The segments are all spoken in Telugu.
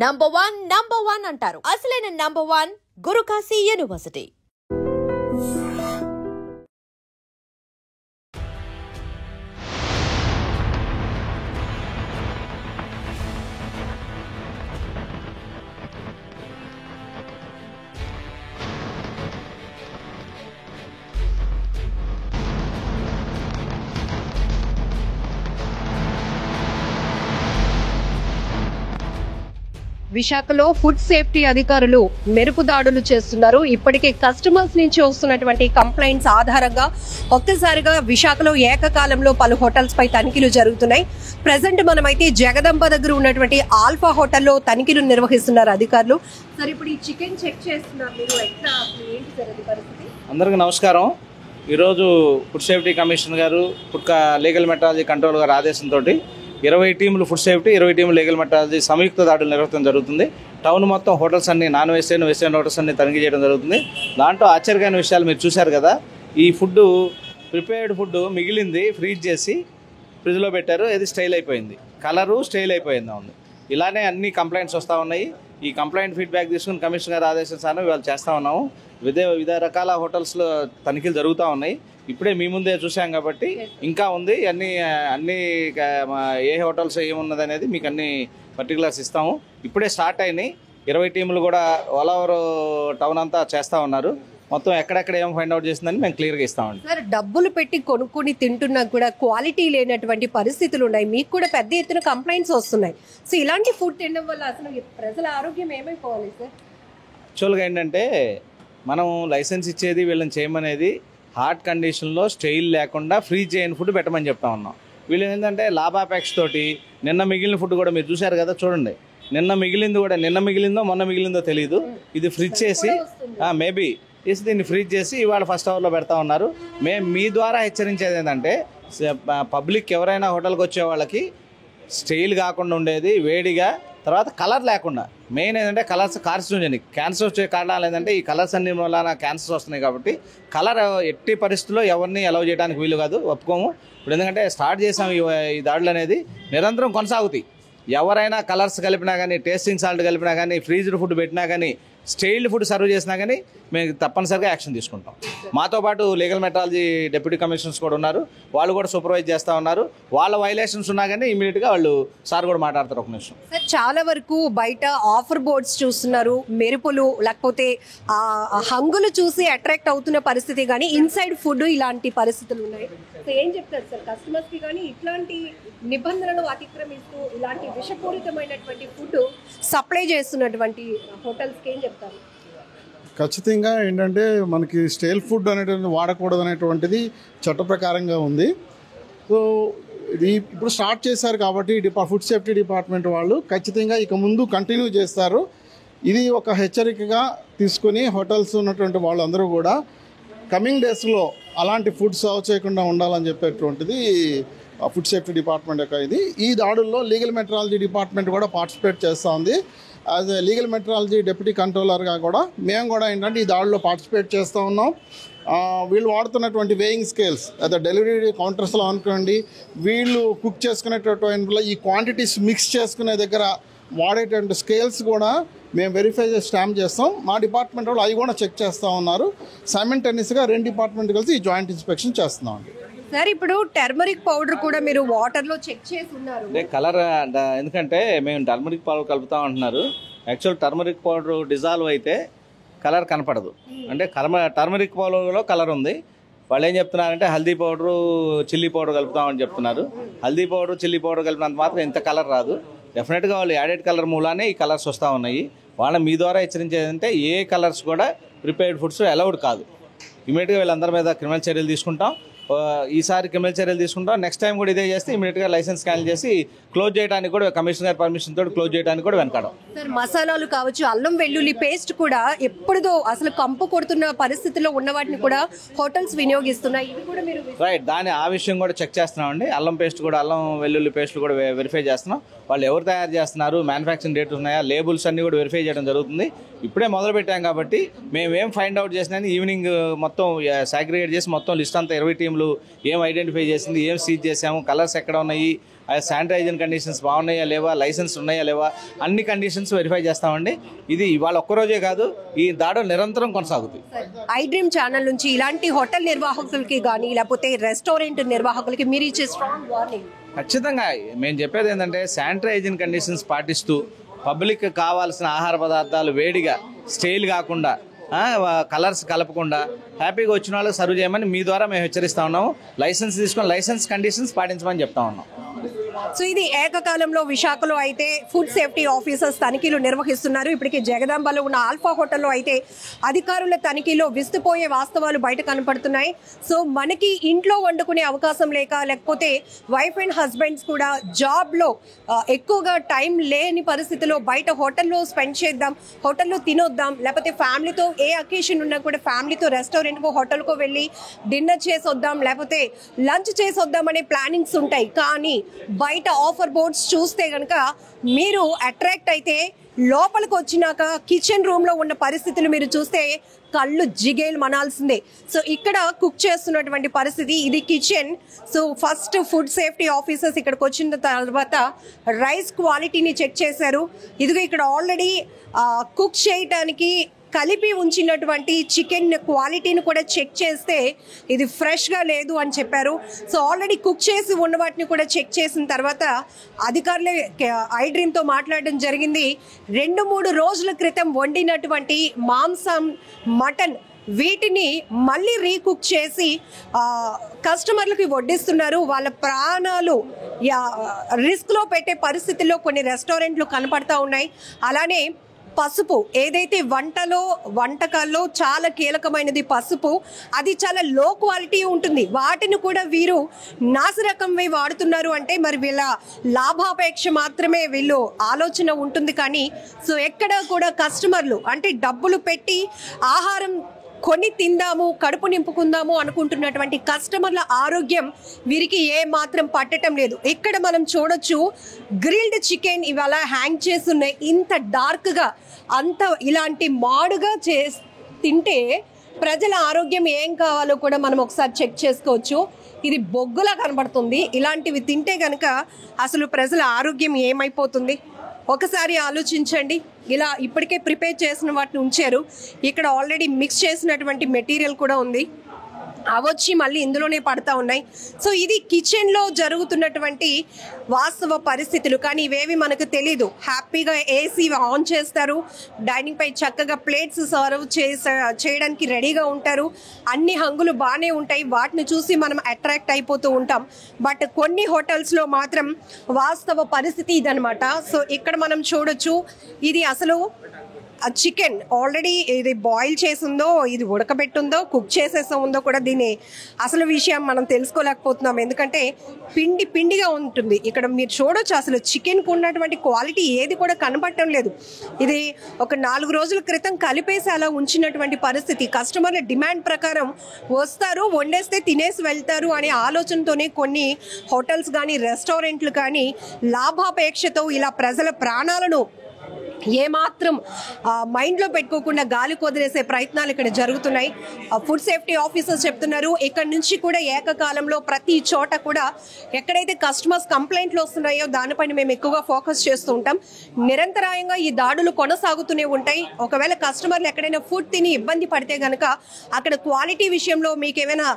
నంబర్ వన్ అంటారు. అసలైన నంబర్ వన్ గురుకాశీ యూనివర్సిటీ. విశాఖలో ఫుడ్ సేఫ్టీ అధికారులు మెరుపు దాడులు చేస్తున్నారు. ఇప్పటికే కస్టమర్స్ నుంచి వస్తున్నటువంటి కంప్లైంట్స్ ఆధారంగా ఒక్కసారిగా విశాఖలో ఏకకాలంలో పలు హోటల్స్ పై తనిఖీలు జరుగుతున్నాయి. ప్రెసెంట్ మనమైతే జగదంబ దగ్గర ఉన్నటువంటి ఆల్ఫా హోటల్లో తనిఖీలు నిర్వహిస్తున్నారు అధికారులు. సార్, ఇప్పుడు ఈ చికెన్ చెక్ చేస్తున్నారు మీరు, ఎట్లా ఏంటి సార్ అది పరిస్థితి? అందరికీ నమస్కారం. ఈరోజు ఫుడ్ సేఫ్టీ కమిషనర్ గారు, ఫుడ్ లీగల్ మెట్రాలజీ కంట్రోల్ గారు ఆదేశంతో 20 టీంలు ఫుడ్ సేఫ్టీ, 20 టీంలు లీగల్ మెట్రాలజీ సంయుక్త దాడులు నిర్వహించడం జరుగుతుంది. టౌన్ మొత్తం హోటల్స్ అన్ని నాన్ వెజిటేరియన్, వెజిటేరియన్ హోటల్స్ అన్ని తనిఖీ చేయడం జరుగుతుంది. దాంట్లో ఆశ్చర్యకరమైన విషయాలు మీరు చూశారు కదా. ఈ ఫుడ్ ప్రిపేర్డ్ ఫుడ్ మిగిలింది ఫ్రీజ్ చేసి ఫ్రిడ్జ్లో పెట్టారు. అది స్టైల్ అయిపోయింది, కలరు స్టైల్ అయిపోయింది. ఉంది ఇలానే అన్ని కంప్లైంట్స్ వస్తూ ఉన్నాయి. ఈ కంప్లైంట్ ఫీడ్బ్యాక్ తీసుకుని కమిషనర్ గారు ఆదేశించాను ఇవాళ చేస్తూ ఉన్నాము. వివిధ రకాల హోటల్స్లో తనిఖీలు జరుగుతూ ఉన్నాయి. ఇప్పుడే మీ ముందే చూసాం కాబట్టి ఇంకా ఉంది. అన్ని ఏ హోటల్స్ ఏమున్నది అనేది మీకు అన్ని పర్టికులర్స్ ఇస్తాము. ఇప్పుడే స్టార్ట్ అయినాయి. 20 టీంలు కూడా ఆల్ ఓవర్ టౌన్ అంతా చేస్తూ ఉన్నారు. మొత్తం ఎక్కడెక్కడ ఏం ఫైండ్ అవుట్ చేసిందని మేము క్లియర్గా ఇస్తామండి. సార్, డబ్బులు పెట్టి కొనుక్కొని తింటున్నా కూడా క్వాలిటీ లేనటువంటి పరిస్థితులు ఉన్నాయి. మీకు కూడా పెద్ద ఎత్తున కంప్లైంట్స్ వస్తున్నాయి. సో ఇలాంటి ఫుడ్ తినడం వల్ల అసలు ప్రజల ఆరోగ్యం ఏమైపోవాలి సార్? యాక్చువల్గా ఏంటంటే మనం లైసెన్స్ ఇచ్చేది వీళ్ళని చేయమనేది హాట్ కండిషన్లో స్టైల్ లేకుండా ఫ్రీజ్ చేయని ఫుడ్ పెట్టమని చెప్తా ఉన్నాం. వీళ్ళు ఏంటంటే లాభాపేక్ష తోటి నిన్న మిగిలిన ఫుడ్ కూడా మీరు చూశారు కదా, చూడండి. నిన్న మిగిలిందో మొన్న మిగిలిందో తెలియదు. ఇది ఫ్రిడ్జ్ చేసి మేబీ దీన్ని ఫ్రీజ్ చేసి ఇవాళ ఫస్ట్ అవర్లో పెడతా ఉన్నారు. మేము మీ ద్వారా హెచ్చరించేది ఏంటంటే పబ్లిక్ ఎవరైనా హోటల్కి వచ్చే వాళ్ళకి స్టైల్ కాకుండా ఉండేది, వేడిగా, తర్వాత కలర్ లేకుండా. మెయిన్ ఏంటంటే కలర్స్ కార్సినోజెనిక్, క్యాన్సర్ వచ్చే కారణాలు ఏంటంటే ఈ కలర్స్ అన్ని వల్ల క్యాన్సర్స్ వస్తున్నాయి. కాబట్టి కలర్ ఎట్టి పరిస్థితుల్లో ఎవరిని అలౌ చేయడానికి వీలు కాదు, ఒప్పుకోము. ఇప్పుడు ఎందుకంటే స్టార్ట్ చేసాం ఈ దాడులు అనేది నిరంతరం కొనసాగుతాయి. ఎవరైనా కలర్స్ కలిపినా కానీ, టేస్టింగ్ సాల్ట్ కలిపినా కానీ, ఫ్రీజ్డ్ ఫుడ్ పెట్టినా కానీ, స్టైల్డ్ ఫుడ్ సర్వ్ చేసినా కానీ మేము తప్పనిసరిగా యాక్షన్ తీసుకుంటాం. మాతో పాటు లీగల్ మెట్రాలజీ డిప్యూటీ కమిషనర్స్ కూడా ఉన్నారు. వాళ్ళు కూడా సూపర్వైజ్ చేస్తూ ఉన్నారు. వాళ్ళ వైలేషన్స్ ఉన్నా కానీ ఇమీడియట్గా వాళ్ళు సార్ కూడా మాట్లాడతారు. ఒక నిమిషం సార్, చాలా వరకు బయట ఆఫర్ బోర్డ్స్ చూస్తున్నారు, మెరుపులు లేకపోతే హంగులు చూసి అట్రాక్ట్ అవుతున్న పరిస్థితి, కానీ ఇన్సైడ్ ఫుడ్ ఇలాంటి పరిస్థితులు ఉన్నాయి. సో ఏం చెప్తారు సార్ కస్టమర్స్కి? కానీ ఇట్లాంటి నిబంధనలు అతిక్రమిస్తూ ఇలాంటి విషపూరితమైనటువంటి ఫుడ్ సప్లై చేస్తున్నటువంటి హోటల్స్కి ఏం చెప్తారు? ఖచ్చితంగా ఏంటంటే మనకి స్టైల్ ఫుడ్ అనేటువంటి వాడకూడదు అనేటువంటిది చట్ట ప్రకారంగా ఉంది. సో ఇది ఇప్పుడు స్టార్ట్ చేశారు కాబట్టి ఫుడ్ సేఫ్టీ డిపార్ట్మెంట్ వాళ్ళు ఖచ్చితంగా ఇక ముందు కంటిన్యూ చేస్తారు. ఇది ఒక హెచ్చరికగా తీసుకుని హోటల్స్ ఉన్నటువంటి వాళ్ళందరూ కూడా కమింగ్ డేస్లో అలాంటి ఫుడ్ సర్వ్ చేయకుండా ఉండాలని చెప్పేటువంటిది ఫుడ్ సేఫ్టీ డిపార్ట్మెంట్ యొక్క ఇది. ఈ దాడుల్లో లీగల్ మెట్రాలజీ డిపార్ట్మెంట్ కూడా పార్టిసిపేట్ చేస్తూ ఉంది. As a legal metrology deputy కంట్రోలర్గా కూడా మేము కూడా ఏంటంటే ఈ దాడిలో పార్టిసిపేట్ చేస్తూ ఉన్నాం. వీళ్ళు వాడుతున్నటువంటి వేయింగ్ స్కేల్స్ అదే డెలివరీ కౌంటర్స్లో అనుకోండి, వీళ్ళు కుక్ చేసుకునేటటువంటి ఈ క్వాంటిటీస్ మిక్స్ చేసుకునే దగ్గర వాడేటువంటి స్కేల్స్ కూడా మేము వెరిఫై చేసి స్టాంప్ చేస్తాం. మా డిపార్ట్మెంట్ వాళ్ళు అవి కూడా చెక్ చేస్తూ ఉన్నారు. సైమల్టేనియస్గా 2 డిపార్ట్మెంట్ కలిసి ఈ జాయింట్ ఇన్స్పెక్షన్ చేస్తున్నాం అండి. సార్, ఇప్పుడు టర్మరిక్ పౌడర్ కూడా మీరు వాటర్లో చెక్ చేసి ఉన్నారు. కలర్ ఎందుకంటే మేము టర్మరిక్ పౌడర్ కలుపుతా ఉంటున్నారు. యాక్చువల్ టర్మరిక్ పౌడర్ డిజాల్వ్ అయితే కలర్ కనపడదు. అంటే టర్మరిక్ పౌడర్లో కలర్ ఉంది. వాళ్ళు ఏం చెప్తున్నారంటే హల్దీ పౌడరు, చిల్లీ పౌడర్ కలుపుతామని చెప్తున్నారు. హల్దీ పౌడర్, చిల్లీ పౌడర్ కలిపినంత మాత్రం ఇంత కలర్ రాదు. డెఫినెట్గా వాళ్ళు యాడెడ్ కలర్ మూలానే ఈ కలర్స్ వస్తూ ఉన్నాయి. వాళ్ళ మీ ద్వారా హెచ్చరించేదంటే ఏ కలర్స్ కూడా ప్రిపేర్డ్ ఫుడ్స్ అలౌడ్ కాదు. ఇమీడియట్గా వీళ్ళందరి మీద క్రిమినల్ చర్యలు తీసుకుంటాం. ఈసారి క్రిమినల్ చర్యలు తీసుకుంటాం. నెక్స్ట్ టైం కూడా ఇదే చేస్తే ఇమీడియట్గా లైసెన్స్ క్యాన్సిల్ చేసి క్లోజ్ చేయడానికి కూడా కమిషనర్ గారి పర్మిషన్ తోటి క్లోజ్ చేయడానికి కూడా వెనకాడం. సార్, మసాలాలు కావచ్చు, అల్లం వెల్లుల్లి పేస్ట్ కూడా ఎప్పుడుదో అసలు కంపు కొడుతున్న పరిస్థితిలో ఉన్న వాటిని కూడా హోటల్స్ వినియోగిస్తున్నాయి. ఇది కూడా మీరు రైట్ ఆ విషయం కూడా చెక్ చేస్తున్నామండి. అల్లం పేస్ట్ కూడా, అల్లం వెల్లుల్లి పేస్ట్ కూడా వెరిఫై చేస్తున్నాం. వాళ్ళు ఎవరు తయారు చేస్తున్నారు, మ్యానుఫ్యాక్చరింగ్ డేట్ ఉన్నాయా, లేబుల్స్ అన్ని కూడా వెరిఫై చేయడం జరుగుతుంది. ఇప్పుడే మొదలు పెట్టాం కాబట్టి మేము ఏం ఫైండ్ అవుట్ చేసినా ఈవినింగ్ మొత్తం సాగ్రిగేట్ చేసి మొత్తం లిస్ట్ అంతా 20 టీంలు వాళ్ళు ఏం ఐడెంటిఫై చేసింది, ఏం సీజ్ చేసాము, కలర్స్ ఎక్కడ ఉన్నాయి, శానిటైజేషన్ కండిషన్స్ బాగున్నాయా లేవా, లైసెన్స్ ఉన్నాయా లేవా, అన్ని కండిషన్స్ వెరిఫై చేస్తామండి. ఇది ఇవాళ ఒక్కరోజే కాదు, ఈ దాడులు నిరంతరం కొనసాగుతుంది. ఐ డ్రీమ్ ఛానల్ నుంచి ఇలాంటి హోటల్ నిర్వాహకులకి కానీ లేకపోతే రెస్టారెంట్ నిర్వాహకులకి మీరు ఇచ్చే స్ట్రాంగ్ వార్నింగ్? ఖచ్చితంగా మేము చెప్పేది ఏంటంటే శానిటైజేషన్ కండిషన్స్ పాటిస్తూ పబ్లిక్ కావాల్సిన ఆహార పదార్థాలు వేడిగా, స్టైల్ కాకుండా, కలర్స్ కలపకుండా హ్యాపీగా వచ్చిన వాళ్ళకి సర్వ్ చేయమని మీ ద్వారా మేము హెచ్చరిస్తా ఉన్నాము. లైసెన్స్ తీసుకొని లైసెన్స్ కండిషన్స్ పాటించమని చెప్తా ఉన్నాం. సో ఇది ఏకకాలంలో విశాఖలో అయితే ఫుడ్ సేఫ్టీ ఆఫీసర్స్ తనిఖీలు నిర్వహిస్తున్నారు. ఇప్పటికే జగదాంబలో ఉన్న ఆల్ఫా హోటల్లో అయితే అధికారుల తనిఖీలో విస్తుపోయే వాస్తవాలు బయట కనపడుతున్నాయి. సో మనకి ఇంట్లో వండుకునే అవకాశం లేకపోతే వైఫ్ అండ్ హస్బెండ్స్ కూడా జాబ్లో ఎక్కువగా టైం లేని పరిస్థితిలో బయట హోటల్లో స్పెండ్ చేద్దాం, హోటల్లో తినొద్దాం, లేకపోతే ఫ్యామిలీతో ఏ అకేషన్ ఉన్నా కూడా ఫ్యామిలీతో రెస్టారెంట్కో హోటల్కో వెళ్ళి డిన్నర్ చేసి వద్దాం, లేకపోతే లంచ్ చేసి వద్దాం అనే ప్లానింగ్స్ ఉంటాయి. కానీ బయట ఆఫర్ బోర్డ్స్ చూస్తే గనక మీరు అట్రాక్ట్ అయితే లోపలికి వచ్చినాక కిచెన్ రూమ్ లో ఉన్న పరిస్థితులు మీరు చూస్తే కళ్ళు జిగేలు మనాల్సిందే. సో ఇక్కడ కుక్ చేస్తున్నటువంటి పరిస్థితి, ఇది kitchen. So first food safety officers ఇక్కడికి వచ్చిన తర్వాత రైస్ క్వాలిటీని చెక్ చేశారు. ఇదిగో ఇక్కడ ఆల్రెడీ కుక్ చేయడానికి కలిపి ఉంచినటువంటి చికెన్ క్వాలిటీని కూడా చెక్ చేస్తే ఇది ఫ్రెష్గా లేదు అని చెప్పారు. సో ఆల్రెడీ కుక్ చేసి ఉన్న వాటిని కూడా చెక్ చేసిన తర్వాత అధికారులే ఐ డ్రీమ్తో మాట్లాడడం జరిగింది. 2-3 రోజుల క్రితం వండినటువంటి మాంసం, మటన్ వీటిని మళ్ళీ రీకుక్ చేసి కస్టమర్లకి వడ్డిస్తున్నారు. వాళ్ళ ప్రాణాలు రిస్క్లో పెట్టే పరిస్థితుల్లో కొన్ని రెస్టారెంట్లు కనపడతా ఉన్నాయి. అలానే పసుపు ఏదైతే వంటకాల్లో చాలా కీలకమైనది పసుపు, అది చాలా లో క్వాలిటీ ఉంటుంది. వాటిని కూడా వీరు నాసిరకంవి వాడుతున్నారు. అంటే మరి వీళ్ళ లాభాపేక్ష మాత్రమే వీళ్ళు ఆలోచన ఉంటుంది. కానీ సో ఎక్కడ కూడా కస్టమర్లు అంటే డబ్బులు పెట్టి ఆహారం కొని తిందాము, కడుపు నింపుకుందాము అనుకుంటున్నటువంటి కస్టమర్ల ఆరోగ్యం వీరికి ఏ మాత్రం పట్టడం లేదు. ఇక్కడ మనం చూడొచ్చు గ్రిల్డ్ చికెన్ ఇవాళ హ్యాంగ్ చేస్తున్నాయి. ఇంత డార్క్గా, అంత ఇలాంటి మాడుగా తింటే ప్రజల ఆరోగ్యం ఏం కావాలో కూడా మనం ఒకసారి చెక్ చేసుకోవచ్చు. ఇది బొగ్గులా కనబడుతుంది. ఇలాంటివి తింటే కనుక అసలు ప్రజల ఆరోగ్యం ఏమైపోతుంది ఒకసారి ఆలోచించండి. ఇలా ఇప్పటికే ప్రిపేర్ చేసిన వాటిని ఉంచారు. ఇక్కడ ఆల్రెడీ మిక్స్ చేసినటువంటి మెటీరియల్ కూడా ఉంది, అవొచ్చి మళ్ళీ ఇందులోనే పడతా ఉన్నాయి. సో ఇది కిచెన్లో జరుగుతున్నటువంటి వాస్తవ పరిస్థితులు. కానీ ఇవేవి మనకు తెలీదు. హ్యాపీగా ఏసీ ఆన్ చేస్తారు, డైనింగ్ పై చక్కగా ప్లేట్స్ సర్వ్ చేయడానికి రెడీగా ఉంటారు. అన్ని హంగులు బాగానే ఉంటాయి. వాటిని చూసి మనం అట్రాక్ట్ అయిపోతూ ఉంటాం. బట్ కొన్ని హోటల్స్లో మాత్రం వాస్తవ పరిస్థితి ఇదనమాట. సో ఇక్కడ మనం చూడొచ్చు, ఇది అసలు చికెన్ ఆల్రెడీ ఇది బాయిల్ చేసిందో, ఇది ఉడకబెట్టుందో, కుక్ చేసేసో ఉందో కూడా దీని అసలు విషయం మనం తెలుసుకోలేకపోతున్నాం. ఎందుకంటే పిండిగా ఉంటుంది. ఇక్కడ మీరు చూడొచ్చు అసలు చికెన్కు ఉన్నటువంటి క్వాలిటీ ఏది కూడా కనబడటం లేదు. ఇది ఒక 4 రోజుల క్రితం కలిపేసి అలా ఉంచినటువంటి పరిస్థితి. కస్టమర్ల డిమాండ్ ప్రకారం వస్తారు, వండేస్తే తినేసి వెళ్తారు అనే ఆలోచనతోనే కొన్ని హోటల్స్ కానీ రెస్టారెంట్లు కానీ లాభాపేక్షతో ఇలా ప్రజల ప్రాణాలను ఏమాత్రం మైండ్లో పెట్టుకోకుండా గాలి కొదిలేసే ప్రయత్నాలు ఇక్కడ జరుగుతున్నాయి. ఫుడ్ సేఫ్టీ ఆఫీసర్స్ చెప్తున్నారు ఇక్కడ నుంచి కూడా ఏకకాలంలో ప్రతి చోట కూడా ఎక్కడైతే కస్టమర్స్ కంప్లైంట్లు వస్తున్నాయో దానిపైన మేము ఎక్కువగా ఫోకస్ చేస్తూ ఉంటాం. నిరంతరాయంగా ఈ దాడులు కొనసాగుతూనే ఉంటాయి. ఒకవేళ కస్టమర్లు ఎక్కడైనా ఫుడ్ తిని ఇబ్బంది పడితే కనుక అక్కడ క్వాలిటీ విషయంలో మీకు ఏమైనా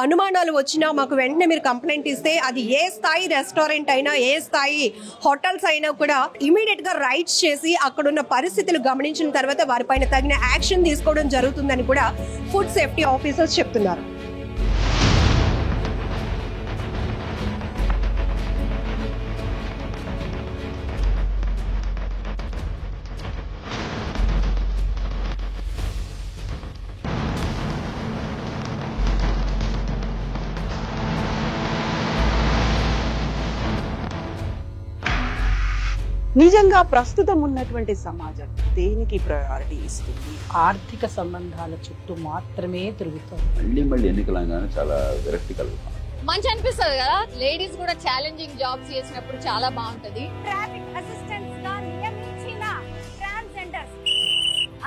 అనుమానాలు వచ్చినా మాకు వెంటనే మీరు కంప్లైంట్ ఇస్తే అది ఏ స్థాయి రెస్టారెంట్ అయినా, ఏ స్థాయి హోటల్స్ అయినా కూడా ఇమీడియట్గా రైట్స్ చేసి అక్కడున్న పరిస్థితులు గమనించిన తర్వాత వారిపైన తగిన యాక్షన్ తీసుకోవడం జరుగుతుందని కూడా ఫుడ్ సేఫ్టీ ఆఫీసర్స్ చెప్తున్నారు. నిజంగా ప్రస్తుతం ఉన్నటువంటి సమాజం దేనికి ప్రయారిటీ ఇస్తుంది? ఆర్థిక సంబంధాల చుట్టూ మాత్రమే తిరుగుతారు. మళ్ళీ ఎన్నికలంగానే చాలా విరక్తి కలుగుతాం. మంచి అనిపిస్తుంది కదా, లేడీస్ కూడా ఛాలెంజింగ్ జాబ్స్ చేసినప్పుడు చాలా బాగుంటది. ట్రాఫిక్ అసిస్టెంట్స్ గా నియమించిన ట్రాన్స్జెండర్స్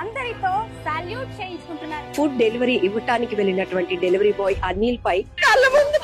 అందరి తో సాల్యూట్ చేయించుకుంటున్నారు. ఫుడ్ డెలివరీ ఇవ్వటానికి వెళ్ళినటువంటి డెలివరీ బాయ్ అనిల్ పై కళ్ళ ముందు